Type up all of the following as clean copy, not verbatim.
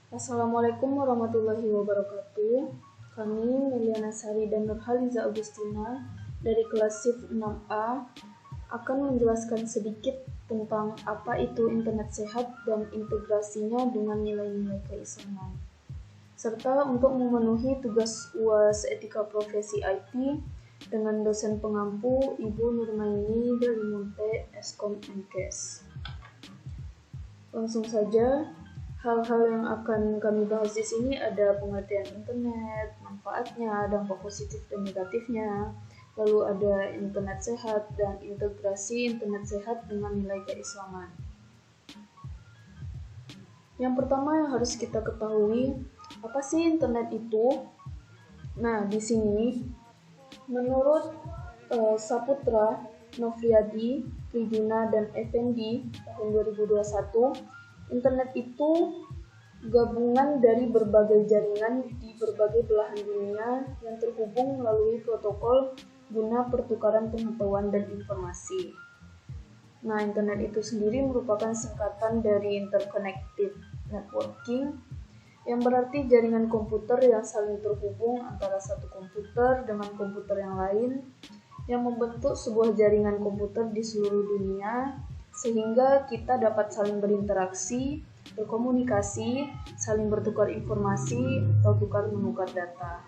Assalamualaikum warahmatullahi wabarakatuh. Kami Meliana Sari dan Nurhaliza Agustina dari kelas SIF 6A akan menjelaskan sedikit tentang apa itu internet sehat dan integrasinya dengan nilai-nilai keislaman. Serta untuk memenuhi tugas UAS Etika Profesi IT dengan dosen pengampu Ibu Nurmaini Delimunte Eskom MKes. Langsung saja. Hal-hal yang akan kami bahas di sini ada pengertian internet, manfaatnya, dampak positif dan negatifnya, lalu ada internet sehat dan integrasi internet sehat dengan nilai keislaman. Yang pertama yang harus kita ketahui, apa sih internet itu? Nah, di sini menurut Saputra, Novriadi, Trijuna, dan Effendi tahun 2021, internet itu gabungan dari berbagai jaringan di berbagai belahan dunia yang terhubung melalui protokol guna pertukaran pengetahuan dan informasi. Nah, internet itu sendiri merupakan singkatan dari interconnected networking, yang berarti jaringan komputer yang saling terhubung antara satu komputer dengan komputer yang lain, yang membentuk sebuah jaringan komputer di seluruh dunia, sehingga kita dapat saling berinteraksi, berkomunikasi, saling bertukar informasi, atau tukar-menukar data.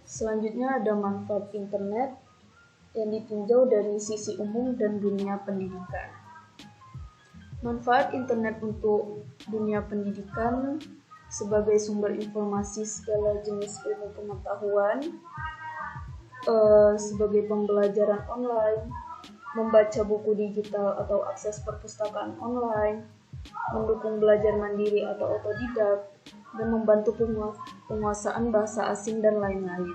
Selanjutnya ada manfaat internet yang ditinjau dari sisi umum dan dunia pendidikan. Manfaat internet untuk dunia pendidikan sebagai sumber informasi segala jenis ilmu pengetahuan, sebagai pembelajaran online, membaca buku digital atau akses perpustakaan online, mendukung belajar mandiri atau otodidak, dan membantu penguasaan bahasa asing dan lain-lain.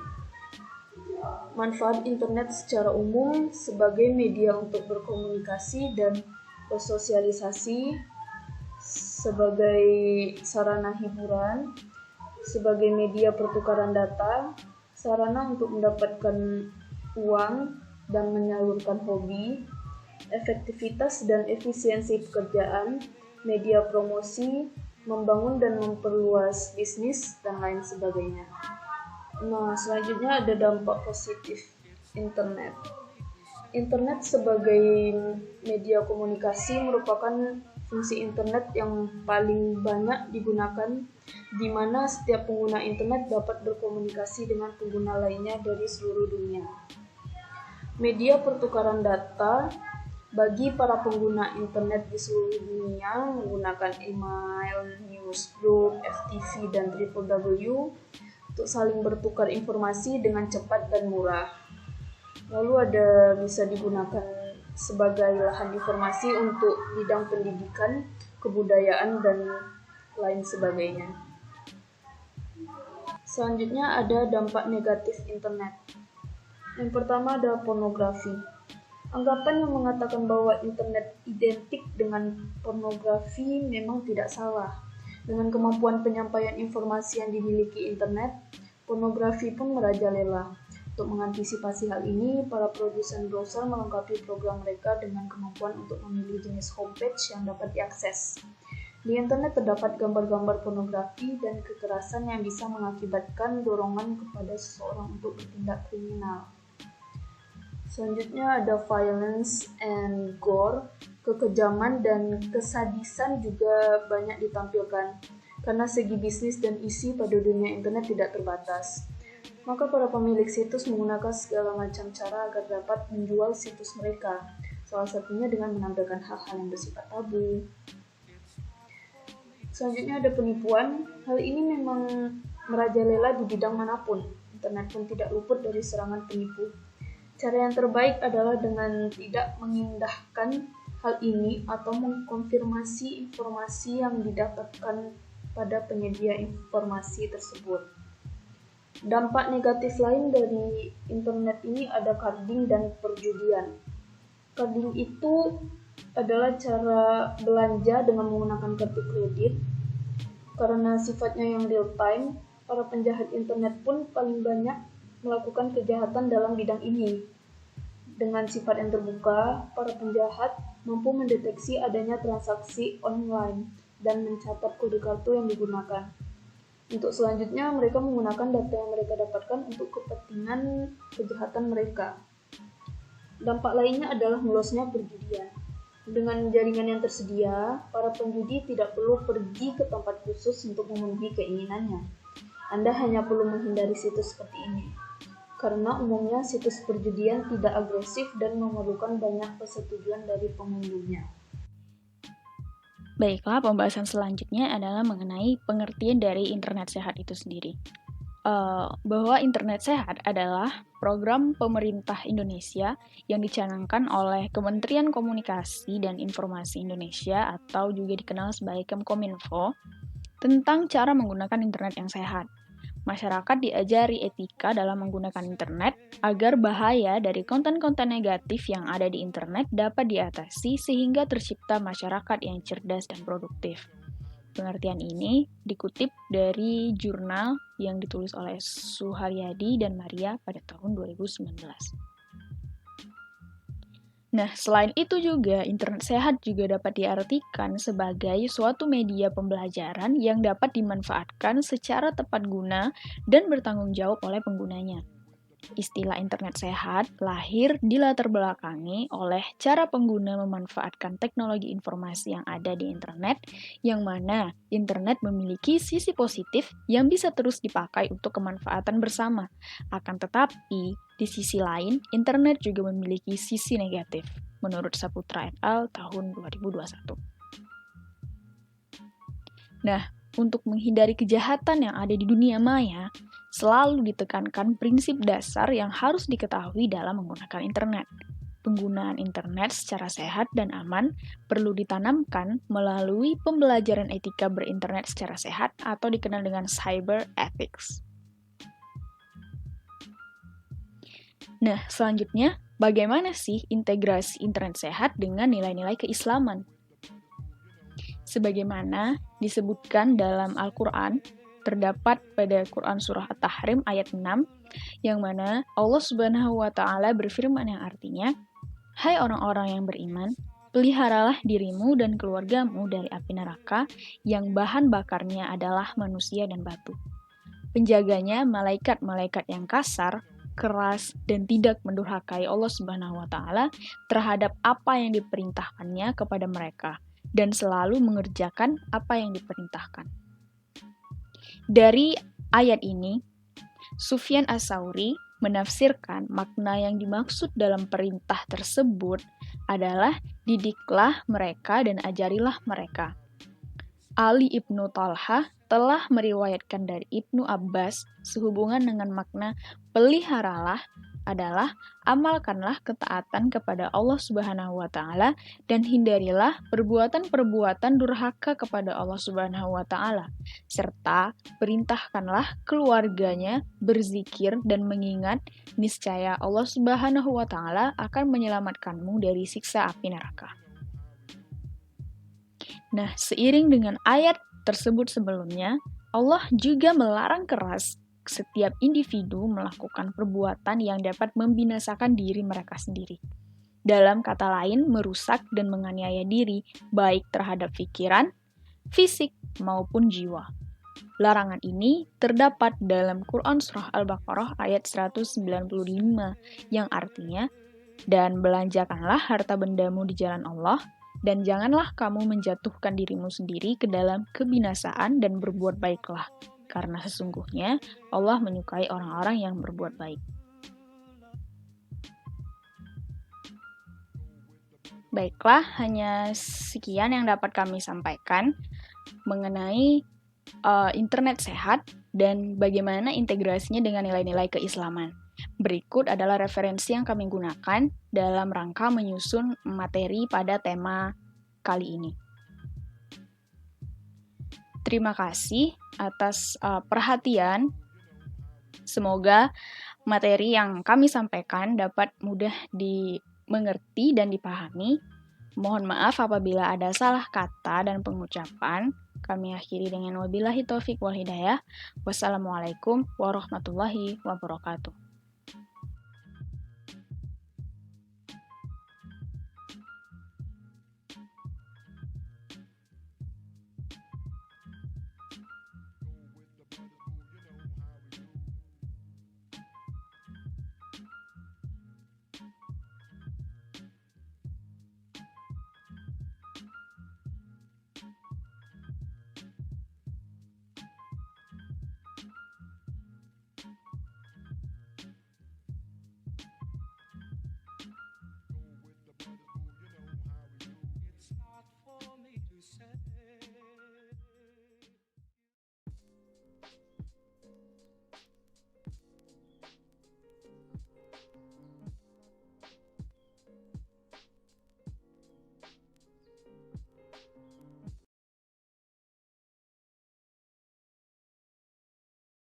Manfaat internet secara umum sebagai media untuk berkomunikasi dan bersosialisasi, sebagai sarana hiburan, sebagai media pertukaran data, sarana untuk mendapatkan uang dan menyalurkan hobi, efektivitas dan efisiensi pekerjaan, media promosi, membangun dan memperluas bisnis, dan lain sebagainya. Nah, selanjutnya ada dampak positif internet. Internet sebagai media komunikasi merupakan fungsi internet yang paling banyak digunakan, di mana setiap pengguna internet dapat berkomunikasi dengan pengguna lainnya dari seluruh dunia. Media pertukaran data bagi para pengguna internet di seluruh dunia menggunakan email, newsgroup, FTV, dan www untuk saling bertukar informasi dengan cepat dan murah. Lalu bisa digunakan sebagai lahan informasi untuk bidang pendidikan, kebudayaan, dan lain sebagainya. Selanjutnya ada dampak negatif internet. Yang pertama ada pornografi. Anggapan yang mengatakan bahwa internet identik dengan pornografi memang tidak salah. Dengan kemampuan penyampaian informasi yang dimiliki internet, pornografi pun merajalela. Untuk mengantisipasi hal ini, para produsen browser melengkapi program mereka dengan kemampuan untuk memilih jenis homepage yang dapat diakses. Di internet terdapat gambar-gambar pornografi dan kekerasan yang bisa mengakibatkan dorongan kepada seseorang untuk bertindak kriminal. Selanjutnya ada violence and gore. Kekejaman dan kesadisan juga banyak ditampilkan, karena segi bisnis dan isi pada dunia internet tidak terbatas. Maka para pemilik situs menggunakan segala macam cara agar dapat menjual situs mereka, salah satunya dengan menampilkan hal-hal yang bersifat tabu. Selanjutnya ada penipuan. Hal ini memang merajalela di bidang manapun. Internet pun tidak luput dari serangan penipu. Cara yang terbaik adalah dengan tidak mengindahkan hal ini atau mengkonfirmasi informasi yang didapatkan pada penyedia informasi tersebut. Dampak negatif lain dari internet ini ada carding dan perjudian. Carding itu adalah cara belanja dengan menggunakan kartu kredit. Karena sifatnya yang real time, para penjahat internet pun paling banyak melakukan kejahatan dalam bidang ini. Dengan sifat yang terbuka, para penjahat mampu mendeteksi adanya transaksi online dan mencatat kode kartu yang digunakan. Untuk selanjutnya, mereka menggunakan data yang mereka dapatkan untuk kepentingan kejahatan mereka. Dampak lainnya adalah melosnya perjudian. Dengan jaringan yang tersedia, para penjudi tidak perlu pergi ke tempat khusus untuk memenuhi keinginannya. Anda hanya perlu menghindari situs seperti ini, karena umumnya situs perjudian tidak agresif dan memerlukan banyak persetujuan dari pengunduhnya. Baiklah, pembahasan selanjutnya adalah mengenai pengertian dari internet sehat itu sendiri. Bahwa internet sehat adalah program pemerintah Indonesia yang dicanangkan oleh Kementerian Komunikasi dan Informasi Indonesia atau juga dikenal sebagai Kemkominfo tentang cara menggunakan internet yang sehat. Masyarakat diajari etika dalam menggunakan internet agar bahaya dari konten-konten negatif yang ada di internet dapat diatasi sehingga tercipta masyarakat yang cerdas dan produktif. Pengertian ini dikutip dari jurnal yang ditulis oleh Suharyadi dan Maria pada tahun 2019. Nah, selain itu juga, internet sehat juga dapat diartikan sebagai suatu media pembelajaran yang dapat dimanfaatkan secara tepat guna dan bertanggung jawab oleh penggunanya. Istilah internet sehat lahir dilatar belakangi oleh cara pengguna memanfaatkan teknologi informasi yang ada di internet, yang mana internet memiliki sisi positif yang bisa terus dipakai untuk kemanfaatan bersama. Akan tetapi, di sisi lain, internet juga memiliki sisi negatif, menurut Saputra et al. Tahun 2021. Nah, untuk menghindari kejahatan yang ada di dunia maya, selalu ditekankan prinsip dasar yang harus diketahui dalam menggunakan internet. Penggunaan internet secara sehat dan aman perlu ditanamkan melalui pembelajaran etika berinternet secara sehat atau dikenal dengan cyber ethics. Nah, selanjutnya, bagaimana sih integrasi internet sehat dengan nilai-nilai keislaman? Sebagaimana disebutkan dalam Al-Quran, terdapat pada Quran Surah At-Tahrim ayat 6, yang mana Allah Subhanahu wa Ta'ala berfirman yang artinya, "Hai orang-orang yang beriman, peliharalah dirimu dan keluargamu dari api neraka yang bahan bakarnya adalah manusia dan batu. Penjaganya malaikat-malaikat yang kasar, keras, dan tidak mendurhakai Allah Subhanahu wa Ta'ala terhadap apa yang diperintahkannya kepada mereka, dan selalu mengerjakan apa yang diperintahkan." Dari ayat ini, Sufyan Ats-Tsauri menafsirkan makna yang dimaksud dalam perintah tersebut adalah didiklah mereka dan ajarilah mereka. Ali Ibnu Talha telah meriwayatkan dari Ibnu Abbas sehubungan dengan makna peliharalah adalah amalkanlah ketaatan kepada Allah Subhanahu wa Ta'ala dan hindarilah perbuatan-perbuatan durhaka kepada Allah Subhanahu wa Ta'ala, serta perintahkanlah keluarganya berzikir dan mengingat niscaya Allah Subhanahu wa Ta'ala akan menyelamatkanmu dari siksa api neraka. Nah, seiring dengan ayat tersebut sebelumnya, Allah juga melarang keras setiap individu melakukan perbuatan yang dapat membinasakan diri mereka sendiri. Dalam kata lain, merusak dan menganiaya diri, baik terhadap pikiran, fisik, maupun jiwa. Larangan ini terdapat dalam Quran Surah Al-Baqarah ayat 195, yang artinya, "Dan belanjakanlah harta bendamu di jalan Allah, dan janganlah kamu menjatuhkan dirimu sendiri ke dalam kebinasaan dan berbuat baiklah. Karena sesungguhnya Allah menyukai orang-orang yang berbuat baik." Baiklah, hanya sekian yang dapat kami sampaikan mengenai internet sehat dan bagaimana integrasinya dengan nilai-nilai keislaman. Berikut adalah referensi yang kami gunakan dalam rangka menyusun materi pada tema kali ini. Terima kasih atas perhatian. Semoga materi yang kami sampaikan dapat mudah dimengerti dan dipahami. Mohon maaf apabila ada salah kata dan pengucapan. Kami akhiri dengan wabillahi taufik wal hidayah. Wassalamualaikum warahmatullahi wabarakatuh.